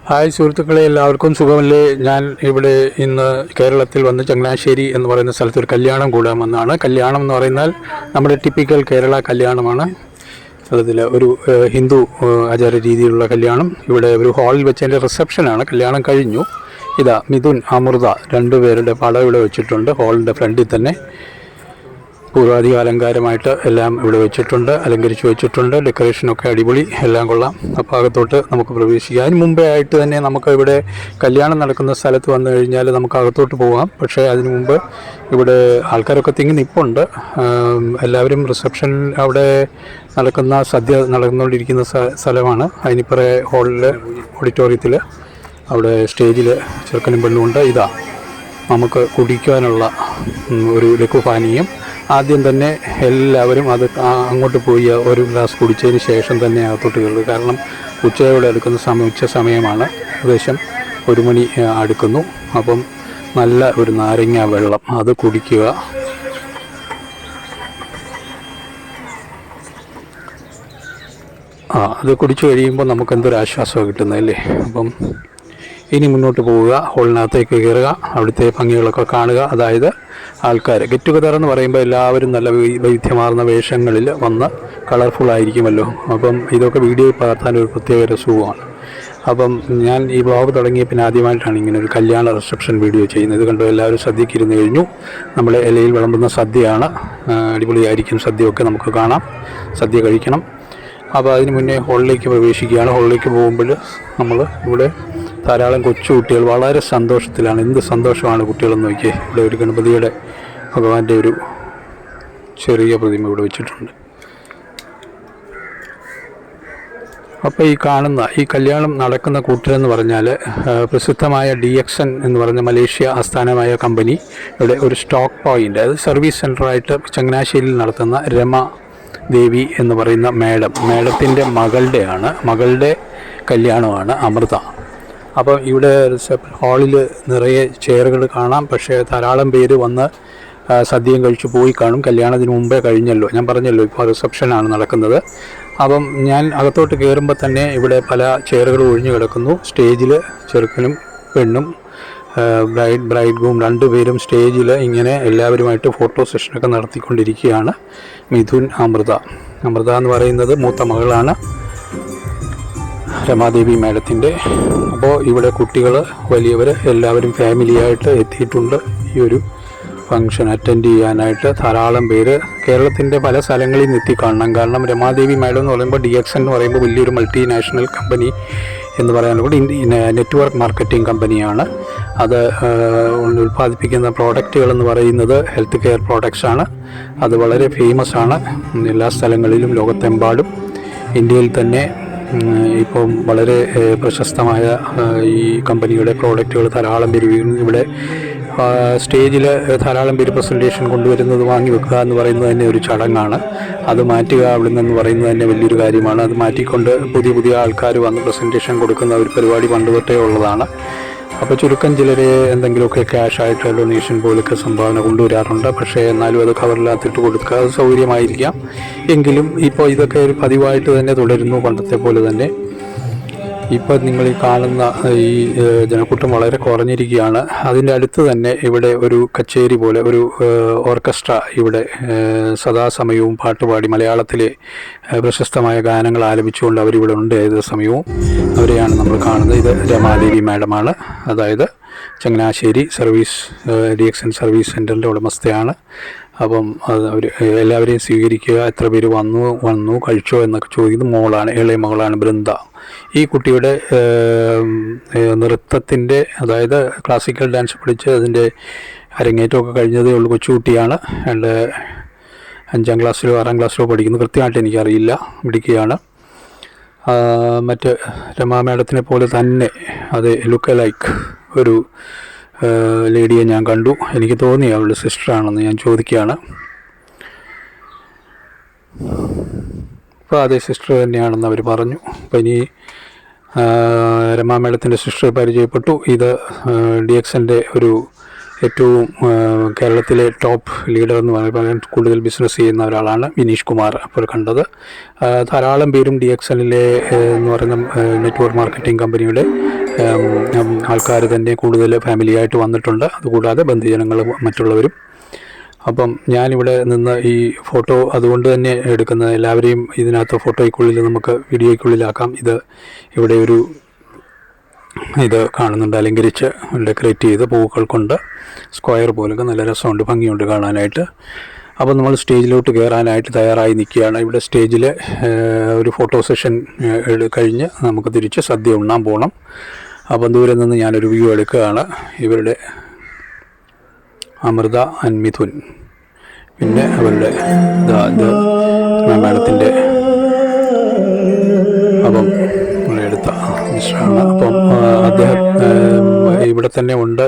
Hi സുഹൃത്തുക്കളെ, എല്ലാവർക്കും സുഖമല്ലേ? ഞാൻ ഇവിടെ ഇന്ന് കേരളത്തിൽ വന്ന് ചങ്ങനാശ്ശേരി എന്ന് പറയുന്ന സ്ഥലത്ത് ഒരു കല്യാണം കൂടാമെന്നാണ്. കല്യാണം എന്ന് പറയുന്നാൽ നമ്മുടെ ടിപ്പിക്കൽ കേരള കല്യാണമാണ്. അതിൽ ഒരു ഹിന്ദു ആചാര രീതിയിലുള്ള കല്യാണം. ഇവിടെ ഒരു ഹാളിൽ വെച്ചതിൻ്റെ റിസപ്ഷനാണ്. കല്യാണം കഴിഞ്ഞു. ഇതാ മിഥുൻ, അമൃത രണ്ടുപേരുടെ പടം ഇവിടെ വെച്ചിട്ടുണ്ട്. ഹാളിൻ്റെ ഫ്രണ്ടിൽ തന്നെ പൂർവാധിക അലങ്കാരമായിട്ട് എല്ലാം ഇവിടെ വെച്ചിട്ടുണ്ട്, അലങ്കരിച്ച് വെച്ചിട്ടുണ്ട്. ഡെക്കറേഷനൊക്കെ അടിപൊളി, എല്ലാം കൊള്ളാം. അപ്പോൾ അകത്തോട്ട് നമുക്ക് പ്രവേശിക്കാം. അതിന് മുമ്പേ ആയിട്ട് തന്നെ നമുക്ക് ഇവിടെ കല്യാണം നടക്കുന്ന സ്ഥലത്ത് വന്നു കഴിഞ്ഞാൽ നമുക്ക് അകത്തോട്ട് പോകാം. പക്ഷേ അതിന് മുമ്പ് ഇവിടെ ആൾക്കാരൊക്കെ തിങ്ങി നിൽപ്പുണ്ട്. എല്ലാവരും റിസപ്ഷൻ അവിടെ നടക്കുന്ന സദ്യ നടന്നുകൊണ്ടിരിക്കുന്ന സ്ഥലമാണ്. അതിനിപ്പുറേ ഹാളിൽ ഓഡിറ്റോറിയത്തിൽ അവിടെ സ്റ്റേജിൽ ചെറുക്കനും പെണ്ണുമുണ്ട്. ഇതാ നമുക്ക് കുടിക്കാനുള്ള ഒരു ലഘുപാനീയം. ആദ്യം തന്നെ എല്ലാവരും അത് അങ്ങോട്ട് പോയി ഒരു ഗ്ലാസ് കുടിച്ചതിന് ശേഷം തന്നെ അകത്തോട്ട് കയറുക. കാരണം ഉച്ചയോടെ അടുക്കുന്ന ഉച്ച സമയമാണ്. ഏകദേശം 1 മണി അടുക്കുന്നു. അപ്പം നല്ല ഒരു നാരങ്ങ വെള്ളം അത് കുടിക്കുക. അത് കുടിച്ചു കഴിയുമ്പോൾ നമുക്ക് എന്തൊരു ആശ്വാസമാണ് കിട്ടുന്നതല്ലേ. അപ്പം ഇനി മുന്നോട്ട് പോവുക, ഹോളിനകത്തേക്ക് കയറുക, അവിടുത്തെ ഭംഗികളൊക്കെ കാണുക. അതായത് ആൾക്കാർ ഗെറ്റ് ടുഗദർ എന്ന് പറയുമ്പോൾ എല്ലാവരും നല്ല വൈവിധ്യമാർന്ന വേഷങ്ങളിൽ വന്ന് കളർഫുള്ളായിരിക്കുമല്ലോ. അപ്പം ഇതൊക്കെ വീഡിയോ പകർത്താൻ ഒരു പ്രത്യേക രസവുമാണ്. അപ്പം ഞാൻ ഈ വ്ളോഗ് തുടങ്ങിയ പിന്നെ ആദ്യമായിട്ടാണ് ഇങ്ങനെ ഒരു കല്യാണ റിസപ്ഷൻ വീഡിയോ ചെയ്യുന്നത്. ഇത് കണ്ടോ, എല്ലാവരും സദ്യക്കിരുന്ന് കഴിഞ്ഞു. നമ്മുടെ ഇലയിൽ വിളമ്പുന്ന സദ്യയാണ്. അടിപൊളിയായിരിക്കും സദ്യയൊക്കെ, നമുക്ക് കാണാം, സദ്യ കഴിക്കണം. അപ്പോൾ അതിന് മുന്നേ ഹോളിലേക്ക് പ്രവേശിക്കുകയാണ്. ഹോളിലേക്ക് പോകുമ്പോൾ നമ്മൾ ഇവിടെ ധാരാളം കൊച്ചു കുട്ടികൾ വളരെ സന്തോഷത്തിലാണ്. എന്ത് സന്തോഷമാണ് കുട്ടികളെന്ന് നോക്കിയേ. ഇവിടെ ഒരു ഗണപതിയുടെ ഭഗവാന്റെ ഒരു ചെറിയ പ്രതിമ ഇവിടെ വെച്ചിട്ടുണ്ട്. അപ്പോൾ ഈ കാണുന്ന ഈ കല്യാണം നടക്കുന്ന കൂട്ടരെന്ന് പറഞ്ഞാൽ പ്രസിദ്ധമായ DXN എന്ന് പറഞ്ഞ മലേഷ്യ ആസ്ഥാനമായ കമ്പനി ഇവിടെ ഒരു സ്റ്റോക്ക് പോയിൻ്റ്, അത് സർവീസ് സെൻ്ററായിട്ട് ചങ്ങനാശ്ശേരിയിൽ നടത്തുന്ന രമ ദേവി എന്ന് പറയുന്ന മേഡത്തിൻ്റെ മകളുടെ കല്യാണമാണ് അമൃത. അപ്പം ഇവിടെ ഹാളിൽ നിറയെ ചെയറുകൾ കാണാം. പക്ഷേ ധാരാളം പേര് വന്ന് സദ്യയും കഴിച്ച് പോയി കാണും. കല്യാണത്തിന് മുമ്പേ കഴിഞ്ഞല്ലോ, ഞാൻ പറഞ്ഞല്ലോ, ഇപ്പോൾ റിസപ്ഷനാണ് നടക്കുന്നത്. അപ്പം ഞാൻ അകത്തോട്ട് കയറുമ്പോൾ തന്നെ ഇവിടെ പല ചെയറുകൾ ഒഴിഞ്ഞു കിടക്കുന്നു. സ്റ്റേജിൽ ചെറുക്കനും പെണ്ണും ബ്രൈഡ് ഗ്രൂം രണ്ടുപേരും സ്റ്റേജിൽ ഇങ്ങനെ എല്ലാവരുമായിട്ട് ഫോട്ടോ സെഷനൊക്കെ നടത്തിക്കൊണ്ടിരിക്കുകയാണ്. മിഥുൻ, അമൃത എന്ന് പറയുന്നത് മൂത്ത മകളാണ് രമാദേവി മേഡത്തിൻ്റെ. അപ്പോൾ ഇവിടെ കുട്ടികൾ, വലിയവർ എല്ലാവരും ഫാമിലിയായിട്ട് എത്തിയിട്ടുണ്ട് ഈ ഒരു ഫംഗ്ഷൻ അറ്റൻഡ് ചെയ്യാനായിട്ട്. ധാരാളം പേര് കേരളത്തിൻ്റെ പല സ്ഥലങ്ങളിൽ നിന്ന് എത്തിക്കാണണം. കാരണം രമാദേവി മേഡം എന്ന് പറയുമ്പോൾ DXN എന്ന് പറയുമ്പോൾ വലിയൊരു മൾട്ടിനാഷണൽ കമ്പനി എന്ന് പറയാനുള്ള നെറ്റ്വർക്ക് മാർക്കറ്റിംഗ് കമ്പനിയാണ്. അത് ഉൽപ്പാദിപ്പിക്കുന്ന പ്രോഡക്റ്റുകളെന്ന് പറയുന്നത് ഹെൽത്ത് കെയർ പ്രോഡക്ട്സാണ്. അത് വളരെ ഫേമസ് ആണ് എല്ലാ സ്ഥലങ്ങളിലും, ലോകത്തെമ്പാടും. ഇന്ത്യയിൽ തന്നെ ഇപ്പം വളരെ പ്രശസ്തമായ ഈ കമ്പനിയുടെ പ്രോഡക്റ്റുകൾ ധാരാളം പേര് ഇവിടെ സ്റ്റേജിൽ ധാരാളം പേര് പ്രസൻറ്റേഷൻ കൊണ്ടുവരുന്നത് വാങ്ങി വെക്കുക എന്ന് പറയുന്നത് തന്നെ ഒരു ചടങ്ങാണ്. അത് മാറ്റുക അവിടെ നിന്ന് പറയുന്നത് തന്നെ വലിയൊരു കാര്യമാണ്. അത് മാറ്റിക്കൊണ്ട് പുതിയ ആൾക്കാർ വന്ന് പ്രസൻറ്റേഷൻ കൊടുക്കുന്ന ഒരു പരിപാടി പണ്ട് തൊട്ടേ ഉള്ളതാണ്. അപ്പോൾ ചുരുക്കം ചിലരെ എന്തെങ്കിലുമൊക്കെ ക്യാഷായിട്ട് ഡൊണേഷൻ പോലൊക്കെ സംഭാവന കൊണ്ടുവരാറുണ്ട്. പക്ഷേ എന്നാലും അത് കവറിനകത്തിട്ട് കൊടുക്കുക, അത് സൗകര്യമായിരിക്കാം. എങ്കിലും ഇപ്പോൾ ഇതൊക്കെ ഒരു പതിവായിട്ട് തന്നെ തുടരുന്നു, പണ്ടത്തെ പോലെ തന്നെ. ഇപ്പോൾ നിങ്ങൾ ഈ കാണുന്ന ഈ ജനക്കൂട്ടം വളരെ കുറഞ്ഞിരിക്കുകയാണ്. അതിൻ്റെ അടുത്ത് തന്നെ ഇവിടെ ഒരു കച്ചേരി പോലെ ഒരു ഓർക്കസ്ട്ര ഇവിടെ സദാസമയവും പാട്ടുപാടി മലയാളത്തിലെ പ്രശസ്തമായ ഗാനങ്ങൾ ആലപിച്ചുകൊണ്ട് അവരിവിടെ ഉണ്ട് ഏത് സമയവും. അവരെയാണ് നമ്മൾ കാണുന്നത്. ഇത് രമാദേവി മേഡമാണ്, അതായത് ചങ്ങനാശ്ശേരി DXN സർവീസ് സെൻറ്ററിൻ്റെ ഉടമസ്ഥയാണ്. അപ്പം അവർ എല്ലാവരെയും സ്വീകരിക്കുക. എത്ര പേര് വന്നു കഴിച്ചോ എന്നൊക്കെ ചോദിക്കുന്നത് മോളാണ്, ഇളയ മകളാണ് ബൃന്ദ. ഈ കുട്ടിയുടെ നൃത്തത്തിൻ്റെ, അതായത് ക്ലാസിക്കൽ ഡാൻസ് പഠിച്ച് അതിൻ്റെ അരങ്ങേറ്റമൊക്കെ കഴിഞ്ഞതേ ഉള്ളൂ. കൊച്ചുകുട്ടിയാണ്, 5ാം ക്ലാസ്സിലോ 6ാം ക്ലാസ്സിലോ പഠിക്കുന്നു, കൃത്യമായിട്ട് എനിക്കറിയില്ല, പഠിക്കുകയാണ്. മറ്റ് രമാ മേഡത്തിനെ പോലെ തന്നെ അത് ലുക്ക് ലൈക്ക് ഒരു ലേഡിയെ ഞാൻ കണ്ടു. എനിക്ക് തോന്നി അവളുടെ സിസ്റ്ററാണെന്ന്. ഞാൻ ചോദിക്കുകയാണ്. അപ്പോൾ അതേ സിസ്റ്റർ തന്നെയാണെന്ന് അവർ പറഞ്ഞു. അപ്പോൾ ഇനി രമാ മേഡത്തിൻ്റെ സിസ്റ്റർ പരിചയപ്പെട്ടു. ഇത് DXNൻ്റെ ഒരു ഏറ്റവും കേരളത്തിലെ ടോപ്പ് ലീഡർ എന്ന് പറയാൻ കൂടുതൽ ബിസിനസ് ചെയ്യുന്ന ഒരാളാണ് വിനീഷ് കുമാർ. അപ്പോൾ കണ്ടത് ധാരാളം പേരും DXNലെ എന്ന് പറയുന്ന നെറ്റ്വർക്ക് മാർക്കറ്റിംഗ് കമ്പനിയുടെ ആൾക്കാർ തന്നെ കൂടുതൽ ഫാമിലിയായിട്ട് വന്നിട്ടുണ്ട്. അതുകൂടാതെ ബന്ധുജനങ്ങൾ മറ്റുള്ളവരും. അപ്പം ഞാനിവിടെ നിന്ന് ഈ ഫോട്ടോ അതുകൊണ്ട് തന്നെ എടുക്കുന്നത്, എല്ലാവരെയും ഇതിനകത്ത് ഫോട്ടോയ്ക്കുള്ളിൽ നമുക്ക് വീഡിയോയ്ക്കുള്ളിലാക്കാം. ഇവിടെ ഒരു ഇത് കാണുന്നുണ്ട്, അലങ്കരിച്ച് ഡെക്കറേറ്റ് ചെയ്ത് പൂക്കൾ കൊണ്ട് സ്ക്വയർ പോലൊക്കെ നല്ല രസമുണ്ട്, ഭംഗിയുണ്ട് കാണാനായിട്ട്. അപ്പോൾ നമ്മൾ സ്റ്റേജിലോട്ട് കയറാനായിട്ട് തയ്യാറായി നിൽക്കുകയാണ്. ഇവിടെ സ്റ്റേജിൽ ഒരു ഫോട്ടോ സെഷൻ കഴിഞ്ഞ് നമുക്ക് തിരിച്ച് സദ്യ ഉണ്ണാൻ പോകണം. അപ്പം ദൂരെ നിന്ന് ഞാനൊരു വ്യൂ എടുക്കുകയാണ്. ഇവരുടെ അമൃത ആൻഡ് മിഥുൻ, പിന്നെ അവരുടെ മാഡത്തിൻ്റെ അപ്പം എടുത്ത മിസ്റ്ററാണ്. അപ്പം അദ്ദേഹം ഇവിടെ തന്നെ ഉണ്ട്,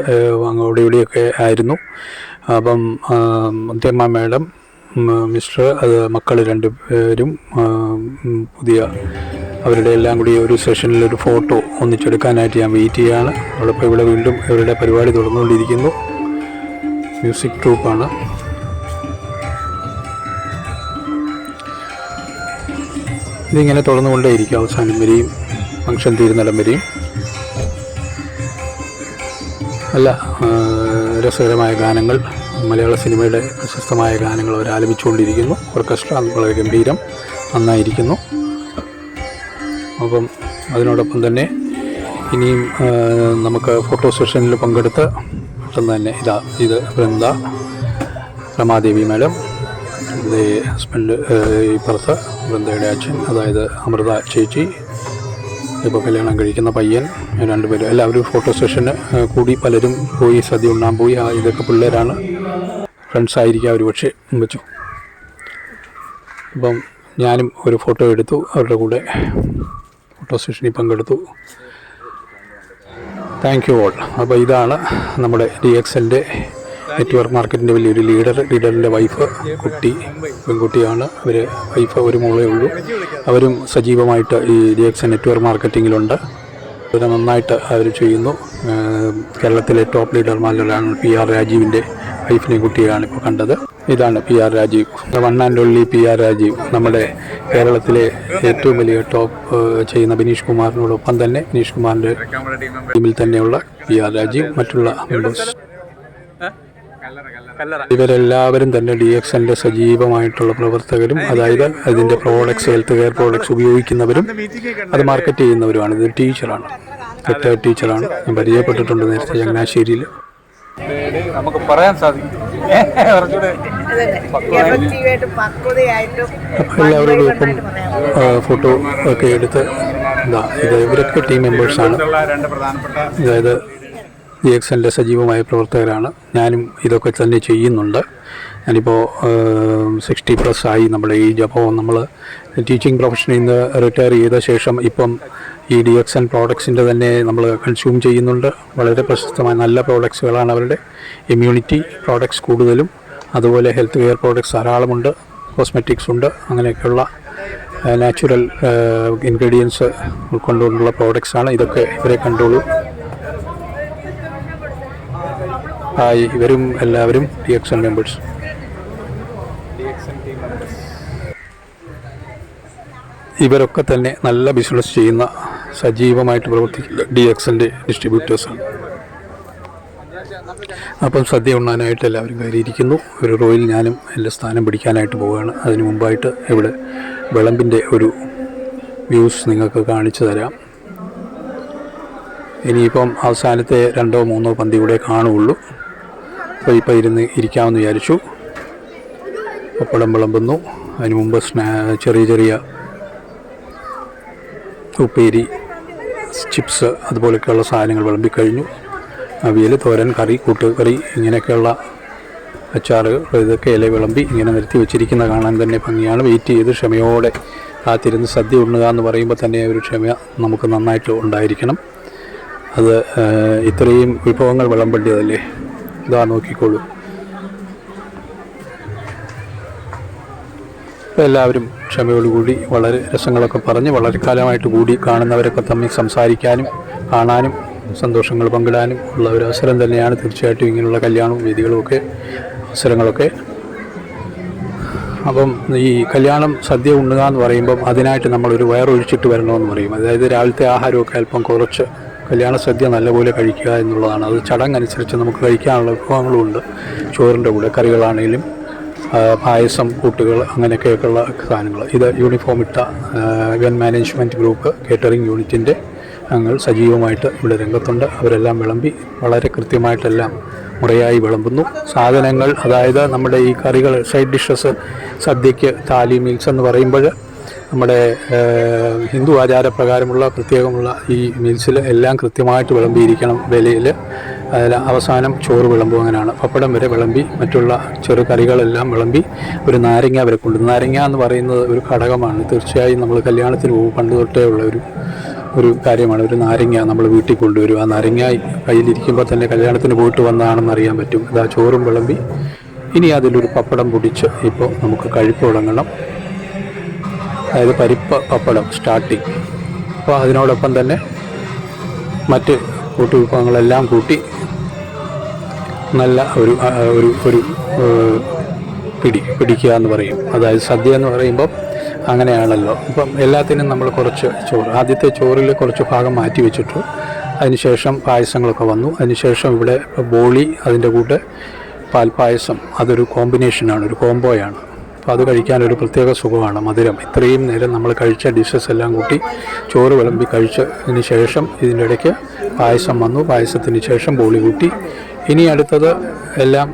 അങ്ങോട്ട് ഇവിടെയൊക്കെ ആയിരുന്നു. അപ്പം മുത്തമ്മ മാഡം, മിസ്റ്റർ, മക്കൾ 2 പേരും പുതിയ അവരുടെ എല്ലാം കൂടി ഒരു സെഷനിൽ ഒരു ഫോട്ടോ ഒന്നിച്ചെടുക്കാനായിട്ട് ഞാൻ വെയിറ്റ് ചെയ്യുകയാണ്. അവളിപ്പോൾ ഇവിടെ വീണ്ടും ഇവരുടെ പരിപാടി തുടർന്നുകൊണ്ടിരിക്കുന്നു. മ്യൂസിക് ട്രൂപ്പാണ്. ഇതിങ്ങനെ തുടർന്നുകൊണ്ടേയിരിക്കും അവസാനം വരെയും, ഫംഗ്ഷൻ തീരുന്നിടം വരെയും. നല്ല രസകരമായ ഗാനങ്ങൾ, മലയാള സിനിമയുടെ പ്രശസ്തമായ ഗാനങ്ങൾ അവർ ആലപിച്ചുകൊണ്ടിരിക്കുന്നു. ഓർക്കസ്ട്ര വളരെ ഗംഭീരം, നന്നായിരിക്കുന്നു. അപ്പം അതിനോടൊപ്പം തന്നെ ഇനിയും നമുക്ക് ഫോട്ടോ സെഷനിൽ പങ്കെടുത്ത് പെട്ടെന്ന് തന്നെ ഇത് വൃന്ദ, രമാദേവി മാഡം, ഹസ്ബൻഡ് ഇപ്പുറത്ത് വൃന്ദയുടെ അച്ഛൻ, അതായത് അമൃത ചേച്ചി, ഇപ്പോൾ കല്യാണം കഴിക്കുന്ന പയ്യൻ, 2 പേരും എല്ലാവരും ഫോട്ടോ സെഷന് കൂടി. പലരും പോയി സദ്യ ഉണ്ണാൻ പോയി. ഇതൊക്കെ പിള്ളേരാണ്, ഫ്രണ്ട്സായിരിക്കാം ഒരു പക്ഷേ വെച്ചു. അപ്പം ഞാനും ഒരു ഫോട്ടോ എടുത്തു, അവരുടെ കൂടെ ഫോട്ടോ സെഷനിൽ പങ്കെടുത്തു. Thank you all. അപ്പോൾ ഇതാണ് നമ്മുടെ DXLൻ്റെ നെറ്റ്വർക്ക് മാർക്കറ്റിൻ്റെ വലിയൊരു ലീഡറിൻ്റെ വൈഫ്, പെൺകുട്ടിയാണ്. വൈഫ് ഒരു മോളേ ഉള്ളൂ. അവരും സജീവമായിട്ട് ഈ DXL നെറ്റ്വർക്ക് മാർക്കറ്റിങ്ങിലുണ്ട്. ഇത് നന്നായിട്ട് അവർ ചെയ്യുന്നു. കേരളത്തിലെ ടോപ്പ് ലീഡർമാരിലാണ് PR രാജീവിൻ്റെ വൈഫിനെ കുട്ടിയാണ് ഇപ്പോൾ കണ്ടത്. ഇതാണ് PR Rajeev, one and only PR Rajeev. നമ്മുടെ കേരളത്തിലെ ഏറ്റവും വലിയ ടോപ്പ് ചെയ്യുന്ന ബിനീഷ് കുമാറിനോടൊപ്പം തന്നെ ബിനീഷ് കുമാറിൻ്റെ ടീമിൽ തന്നെയുള്ള PR രാജീവ്, മറ്റുള്ള മെമ്പേഴ്സ് ഇവരെല്ലാവരും തന്നെ DXLൻ്റെ സജീവമായിട്ടുള്ള പ്രവർത്തകരും, അതായത് അതിൻ്റെ പ്രോഡക്ട്സ്, ഹെൽത്ത് കെയർ പ്രോഡക്ട്സ് ഉപയോഗിക്കുന്നവരും അത് മാർക്കറ്റ് ചെയ്യുന്നവരുമാണ്. ഇത് ടീച്ചറാണ്, റിട്ടയർഡ് ടീച്ചറാണ്. ഞാൻ പരിചയപ്പെട്ടിട്ടുണ്ട് നേരത്തെ ചങ്ങനാശ്ശേരിയിൽ. നമുക്ക് പറയാൻ സാധിക്കും എല്ലാവരോടും ഇപ്പം ഫോട്ടോ ഒക്കെ എടുത്ത് ഇത് ഇവരൊക്കെ ടീം മെമ്പേഴ്സാണ്, അതായത് DXLൻ്റെ സജീവമായ പ്രവർത്തകരാണ്. ഞാനും ഇതൊക്കെ തന്നെ ചെയ്യുന്നുണ്ട്. ഞാനിപ്പോൾ 60+ ആയി നമ്മുടെ ഏജ്. അപ്പോൾ നമ്മൾ ടീച്ചിങ് പ്രൊഫഷനിൽ നിന്ന് റിട്ടയർ ചെയ്ത ശേഷം ഇപ്പം ഈ DXL പ്രോഡക്ട്സിൻ്റെ തന്നെ നമ്മൾ കൺസ്യൂം ചെയ്യുന്നുണ്ട്. വളരെ പ്രശസ്തമായ നല്ല പ്രോഡക്ട്സുകളാണ് അവരുടെ. ഇമ്മ്യൂണിറ്റി പ്രോഡക്ട്സ് കൂടുതലും, അതുപോലെ ഹെൽത്ത് കെയർ പ്രോഡക്ട്സ് ധാരാളമുണ്ട്, കോസ്മെറ്റിക്സ് ഉണ്ട്. അങ്ങനെയൊക്കെയുള്ള നാച്ചുറൽ ഇൻഗ്രീഡിയൻസ് ഉൾക്കൊണ്ടുകൊണ്ടുള്ള പ്രോഡക്ട്സാണ്. ഇതൊക്കെ ഇവരെ കണ്ടോളൂ. ഇവരും എല്ലാവരും DXL മെമ്പേഴ്സ്. ഇവരൊക്കെ തന്നെ നല്ല ബിസിനസ് ചെയ്യുന്ന, സജീവമായിട്ട് പ്രവർത്തിക്കുന്ന DXLൻ്റെ ഡിസ്ട്രിബ്യൂട്ടേഴ്സാണ്. അപ്പം സദ്യ ഉണ്ണാനായിട്ട് എല്ലാവരും കയറിയിരിക്കുന്നു. ഒരു റോയിൽ ഞാനും എൻ്റെ സ്ഥാനം പിടിക്കാനായിട്ട് പോവുകയാണ്. അതിന് മുമ്പായിട്ട് ഇവിടെ വിളമ്പിൻ്റെ ഒരു വ്യൂസ് നിങ്ങൾക്ക് കാണിച്ചു തരാം. ഇനിയിപ്പം അവസാനത്തെ 2 or 3 പന്തി കൂടെ കാണുകയുള്ളൂ. അപ്പോൾ ഇപ്പോൾ ഇരിക്കാമെന്ന് വിചാരിച്ചു. പപ്പടം വിളമ്പുന്നു. അതിന് മുമ്പ് ചെറിയ ഉപ്പേരി, ചിപ്സ്, അതുപോലെയൊക്കെയുള്ള സാധനങ്ങൾ വിളമ്പിക്കഴിഞ്ഞു. അവിയൽ, തോരൻ, കറി, കൂട്ടുകറി, ഇങ്ങനെയൊക്കെയുള്ള അച്ചാറുകൾ, ഇതൊക്കെ ഇല വിളമ്പി ഇങ്ങനെ നിരത്തി വെച്ചിരിക്കുന്ന കാണാൻ തന്നെ ഭംഗിയാണ്. വെയിറ്റ് ചെയ്ത് ക്ഷമയോടെ കാത്തിരുന്ന് സദ്യ ഉണ്ണുക എന്ന് പറയുമ്പോൾ തന്നെ ഒരു ക്ഷമ നമുക്ക് നന്നായിട്ട് ഉണ്ടായിരിക്കണം. അത് ഇത്രയും വിഭവങ്ങൾ വിളമ്പേണ്ടതല്ലേ. ഇതാ നോക്കിക്കോളൂ. എല്ലാവരും ക്ഷമയോടുകൂടി വളരെ രസങ്ങളൊക്കെ പറഞ്ഞ് വളരെ കാലമായിട്ട് കൂടി കാണുന്നവരൊക്കെ തമ്മിൽ സംസാരിക്കാനും കാണാനും സന്തോഷങ്ങൾ പങ്കിടാനും ഉള്ള ഒരു അവസരം തന്നെയാണ് തീർച്ചയായിട്ടും ഇങ്ങനെയുള്ള കല്യാണവും വേദികളും ഒക്കെ അവസരങ്ങളൊക്കെ. അപ്പം ഈ കല്യാണം സദ്യ ഉണ്ണുക എന്ന് പറയുമ്പം അതിനായിട്ട് നമ്മളൊരു വയറൊഴിച്ചിട്ട് വരണമെന്ന് പറയും. അതായത് രാവിലത്തെ ആഹാരമൊക്കെ അല്പം കുറച്ച് കല്യാണ സദ്യ നല്ലപോലെ കഴിക്കുക എന്നുള്ളതാണ്. അത് ചടങ്ങനുസരിച്ച് നമുക്ക് കഴിക്കാനുള്ള വിഭവങ്ങളുമുണ്ട്. ചോറിൻ്റെ കൂടെ കറികളാണെങ്കിലും പായസം, കൂട്ടുകൾ, അങ്ങനെയൊക്കെയുള്ള സാധനങ്ങൾ. ഇത് യൂണിഫോം ഇട്ട ഇവൻറ്റ് മാനേജ്മെൻറ്റ് ഗ്രൂപ്പ് കേറ്ററിംഗ് യൂണിറ്റിൻ്റെ അംഗങ്ങൾ സജീവമായിട്ട് ഇവിടെ രംഗത്തുണ്ട്. അവരെല്ലാം വിളമ്പി വളരെ കൃത്യമായിട്ടെല്ലാം മുറയായി വിളമ്പുന്നു. സാധനങ്ങൾ, അതായത് നമ്മുടെ ഈ കറികൾ, സൈഡ് ഡിഷസ്, സദ്യയ്ക്ക് താലി മീൽസ് എന്ന് പറയുമ്പോൾ നമ്മുടെ ഹിന്ദു ആചാരപ്രകാരമുള്ള പ്രത്യേകമുള്ള ഈ മീൽസിൽ എല്ലാം കൃത്യമായിട്ട് വിളമ്പിയിരിക്കണം. വിലയിൽ അതിൽ അവസാനം ചോറ് വിളമ്പും. അങ്ങനെയാണ്. പപ്പടം വരെ വിളമ്പി, മറ്റുള്ള ചെറു കറികളെല്ലാം വിളമ്പി, ഒരു നാരങ്ങ വരെ കൊണ്ടുവരും. നാരങ്ങ എന്ന് പറയുന്നത് ഒരു ഘടകമാണ്. തീർച്ചയായും നമ്മൾ കല്യാണത്തിന് പോകും പണ്ട് തൊട്ടേ ഉള്ള ഒരു കാര്യമാണ്. ഒരു നാരങ്ങ നമ്മൾ വീട്ടിൽ കൊണ്ടുവരും. ആ നാരങ്ങ കയ്യിലിരിക്കുമ്പോൾ തന്നെ കല്യാണത്തിന് പോയിട്ട് വന്നതാണെന്ന് അറിയാൻ പറ്റും. ഇതാ ചോറും വിളമ്പി. ഇനി അതിലൊരു പപ്പടം പൊടിച്ച് ഇപ്പോൾ നമുക്ക് കഴിപ്പ് തുടങ്ങണം. അതായത് പരിപ്പ് പപ്പടം സ്റ്റാർട്ടിങ്. അപ്പോൾ അതിനോടൊപ്പം തന്നെ മറ്റ് കൂട്ടുവിഭവങ്ങളെല്ലാം കൂട്ടി നല്ല ഒരു പിടിക്കുക എന്ന് പറയും. അതായത് സദ്യ എന്ന് പറയുമ്പോൾ അങ്ങനെയാണല്ലോ. ഇപ്പം എല്ലാത്തിനും നമ്മൾ കുറച്ച് ചോറ്, ആദ്യത്തെ ചോറിൽ കുറച്ച് ഭാഗം മാറ്റി വെച്ചിട്ടു. അതിനുശേഷം പായസങ്ങളൊക്കെ വന്നു. അതിനുശേഷം ഇവിടെ ബോളി, അതിൻ്റെ കൂടെ പാൽപ്പായസം, അതൊരു കോമ്പിനേഷനാണ്, ഒരു കോംബോയാണ്. അപ്പോൾ അത് കഴിക്കാനൊരു പ്രത്യേക സുഖമാണ്. മധുരം ഇത്രയും നേരം നമ്മൾ കഴിച്ച ഡിഷസ് എല്ലാം കൂട്ടി ചോറ് വിളമ്പി കഴിച്ചതിന് ശേഷം ഇതിൻ്റെ ഇടയ്ക്ക് പായസം വന്നു. പായസത്തിന് ശേഷം ബോളി കൂട്ടി. ഇനി അടുത്തത് എല്ലാം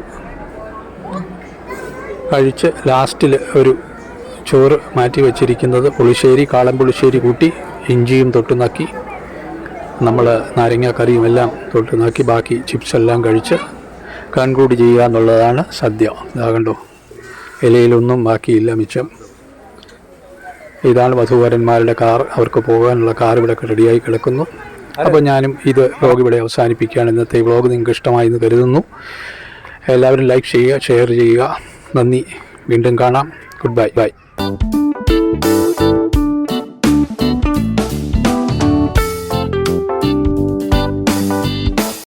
കഴിച്ച് ലാസ്റ്റിൽ ഒരു ചോറ് മാറ്റി വച്ചിരിക്കുന്നത് പുളിശ്ശേരി, കാളൻ പുളിശ്ശേരി കൂട്ടി ഇഞ്ചിയും തൊട്ടുനാക്കി, നമ്മൾ നാരങ്ങ കറിയും എല്ലാം തൊട്ടുനാക്കി, ബാക്കി ചിപ്സ് എല്ലാം കഴിച്ച് കൺക്ലൂഡ് ചെയ്യുക എന്നുള്ളതാണ് സദ്യ. ഇതാകണ്ടോ, ഇലയിലൊന്നും ബാക്കിയില്ല മിച്ചം. ഇതാണ് വധൂവരന്മാരുടെ കാർ. അവർക്ക് പോകാനുള്ള കാർ ഇവിടെ റെഡിയായി കിടക്കുന്നു. അപ്പോൾ ഞാനും ഇത് വ്ളോഗ് ഇവിടെ അവസാനിപ്പിക്കുകയാണ്. ഇന്നത്തെ വ്ളോഗ് നിങ്ങൾക്ക് ഇഷ്ടമായി എന്ന് കരുതുന്നു. എല്ലാവരും ലൈക്ക് ചെയ്യുക, ഷെയർ ചെയ്യുക. നന്ദി. വീണ്ടും കാണാം. Good bye.